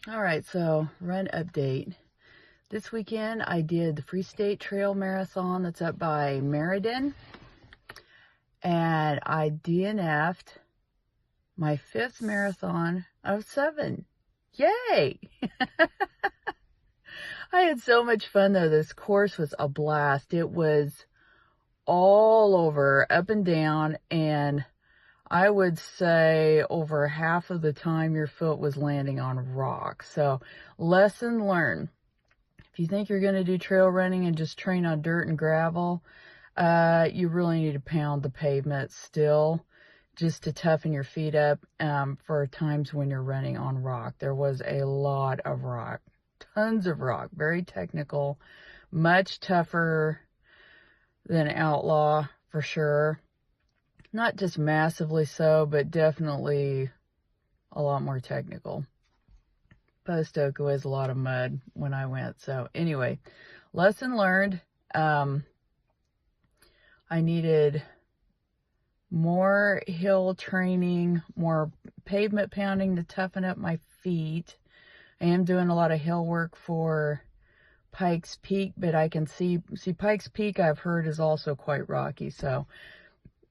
All right, so run update. This weekend I did the Free State Trail Marathon that's up by Meriden, and I DNF'd my 5th marathon out of 7. Yay! I had so much fun though. This course was a blast. It was all over, up and down, and I would say over half of the time your foot was landing on rock. So, lesson learned. If you think you're going to do trail running and just train on dirt and gravel, you really need to pound the pavement still just to toughen your feet up for times when you're running on rock. There was a lot of rock, tons of rock, very technical, much tougher than Outlaw for sure. Not just massively so, but definitely a lot more technical. Post Oak was a lot of mud when I went. So anyway, lesson learned. I needed more hill training, more pavement pounding to toughen up my feet. I am doing a lot of hill work for Pikes Peak, but I can see Pikes Peak I've heard is also quite rocky. So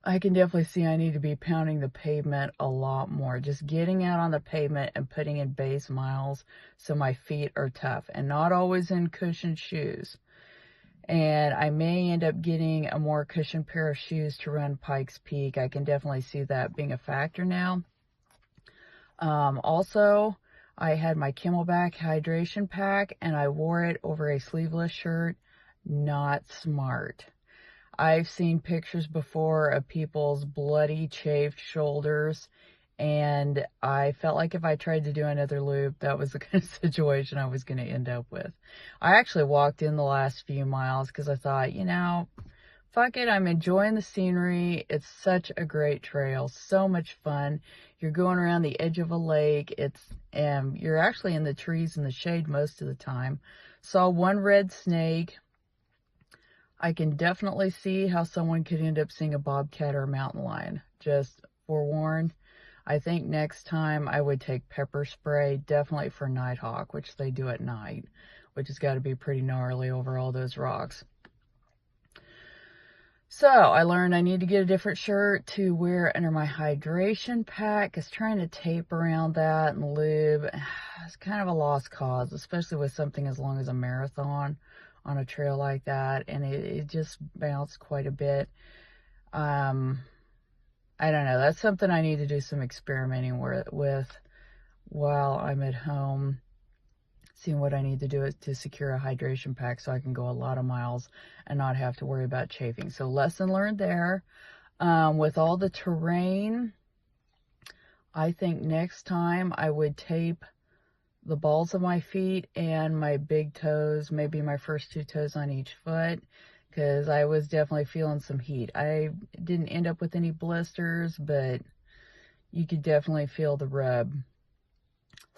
I can definitely see I need to be pounding the pavement a lot more. Just getting out on the pavement and putting in base miles so my feet are tough and not always in cushioned shoes. And I may end up getting a more cushioned pair of shoes to run Pikes Peak. I can definitely see that being a factor now. Also, I had my Camelback hydration pack and I wore it over a sleeveless shirt. Not smart. I've seen pictures before of people's bloody, chafed shoulders, and I felt like if I tried to do another loop, that was the kind of situation I was going to end up with. I actually walked in the last few miles because I thought, fuck it, I'm enjoying the scenery. It's such a great trail, so much fun. You're going around the edge of a lake. You're actually in the trees in the shade most of the time. Saw one red snake. I can definitely see how someone could end up seeing a bobcat or a mountain lion. Just forewarned. I think next time I would take pepper spray, definitely for nighthawk, which they do at night, which has got to be pretty gnarly over all those rocks. So I learned I need to get a different shirt to wear under my hydration pack, because trying to tape around that and lube is kind of a lost cause, especially with something as long as a marathon on a trail like that, and it just bounced quite a bit. I don't know. That's something I need to do some experimenting with while I'm at home, seeing what I need to do to secure a hydration pack so I can go a lot of miles and not have to worry about chafing. So lesson learned there. With all the terrain, I think next time I would tape the balls of my feet and my big toes, maybe my first 2 toes on each foot, because I was definitely feeling some heat. I didn't end up with any blisters, but you could definitely feel the rub.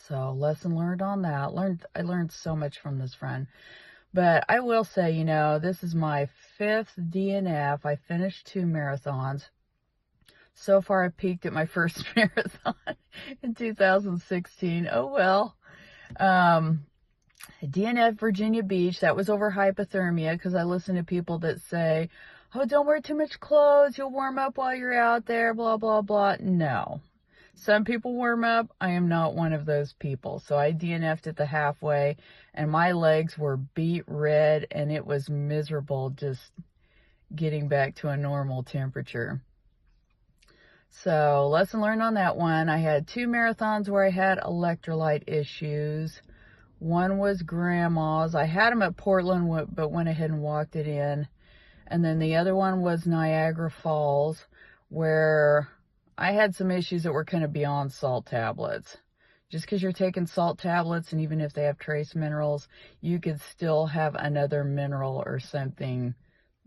So lesson learned on that. I learned so much from this run. But I will say, this is my 5th DNF. I finished 2 marathons. So far, I peaked at my first marathon in 2016. Oh, well. DNF Virginia Beach, that was over hypothermia, because I listen to people that say, oh, don't wear too much clothes, you'll warm up while you're out there, blah, blah, blah. No. Some people warm up. I am not one of those people. So I DNF'd at the halfway, and my legs were beet red, and it was miserable just getting back to a normal temperature. So, lesson learned on that one. I had 2 marathons where I had electrolyte issues. One was Grandma's. I had them at Portland, but went ahead and walked it in. And then the other one was Niagara Falls, where I had some issues that were kind of beyond salt tablets. Just because you're taking salt tablets, and even if they have trace minerals, you could still have another mineral or something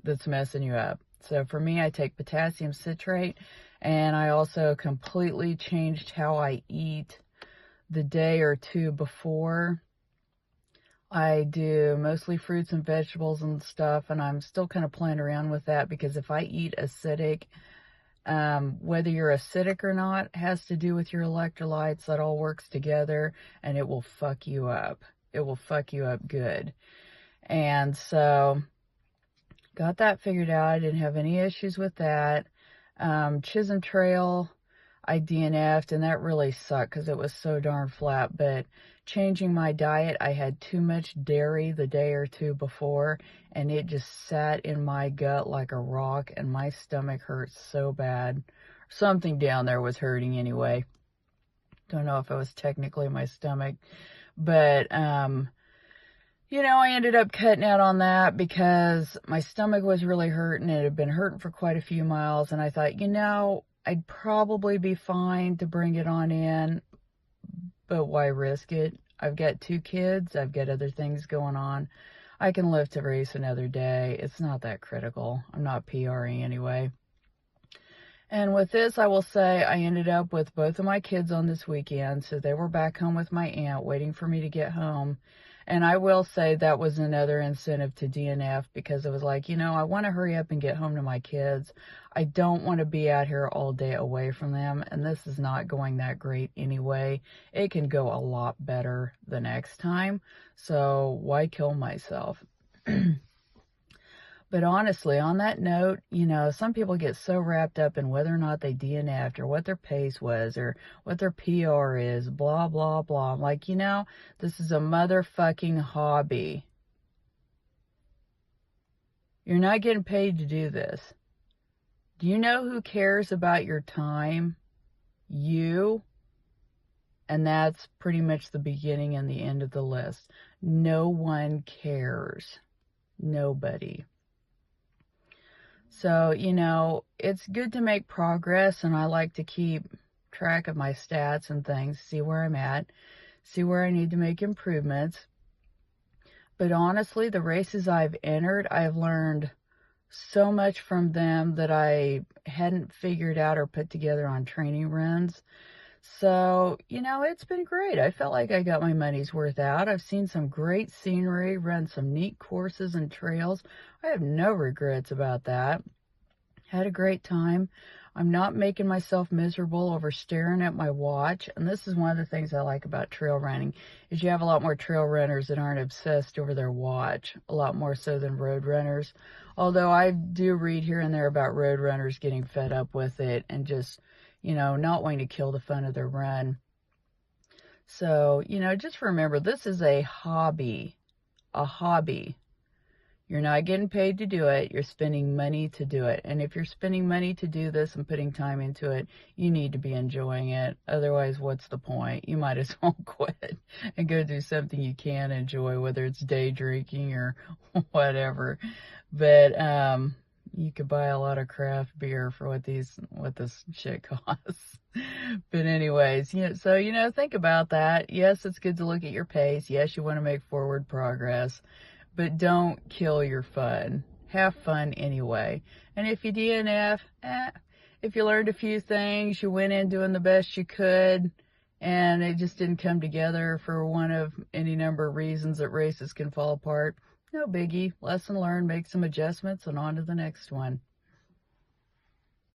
that's messing you up. So for me, I take potassium citrate, and I also completely changed how I eat the day or 2 before. I do mostly fruits and vegetables and stuff, and I'm still kind of playing around with that, because if I eat acidic, Whether you're acidic or not has to do with your electrolytes. That all works together, and it will fuck you up. It will fuck you up good. And so, got that figured out. I didn't have any issues with that. Chisholm Trail, I DNF'd, and that really sucked because it was so darn flat. But changing my diet, I had too much dairy the day or two before, and it just sat in my gut like a rock, and my stomach hurt so bad. Something down there was hurting anyway. Don't know if it was technically my stomach, but you know, I ended up cutting out on that because my stomach was really hurting. It had been hurting for quite a few miles, and I thought, you know, I'd probably be fine to bring it on in, but why risk it? I've got 2 kids. I've got other things going on. I can live to race another day. It's not that critical. I'm not PRing anyway. And with this, I will say I ended up with both of my kids on this weekend, so they were back home with my aunt waiting for me to get home. And I will say that was another incentive to DNF, because it was like, you know, I want to hurry up and get home to my kids. I don't want to be out here all day away from them, and this is not going that great anyway. It can go a lot better the next time, so why kill myself? But honestly, on that note, you know, some people get so wrapped up in whether or not they DNF'd or what their pace was or what their PR is, blah, blah, blah. I'm like, you know, this is a motherfucking hobby. You're not getting paid to do this. Do you know who cares about your time? You. And that's pretty much the beginning and the end of the list. No one cares. Nobody. So, you know, it's good to make progress, and I like to keep track of my stats and things, see where I'm at, see where I need to make improvements. But honestly, the races I've entered, I've learned so much from them that I hadn't figured out or put together on training runs. So, you know, it's been great. I felt like I got my money's worth out. I've seen some great scenery, run some neat courses and trails. I have no regrets about that. Had a great time. I'm not making myself miserable over staring at my watch. And this is one of the things I like about trail running, is you have a lot more trail runners that aren't obsessed over their watch, a lot more so than road runners. Although I do read here and there about road runners getting fed up with it and just, you know, not wanting to kill the fun of their run. So, you know, just remember, this is a hobby. A hobby. You're not getting paid to do it. You're spending money to do it. And if you're spending money to do this and putting time into it, you need to be enjoying it. Otherwise, what's the point? You might as well quit and go do something you can enjoy, whether it's day drinking or whatever. But, you could buy a lot of craft beer for what this shit costs. But anyways, you know, so, you know, think about that. Yes, it's good to look at your pace. Yes, you want to make forward progress, but don't kill your fun. Have fun anyway. And if you DNF, if you learned a few things, you went in doing the best you could, and it just didn't come together for one of any number of reasons that races can fall apart, no biggie. Lesson learned, make some adjustments, and on to the next one.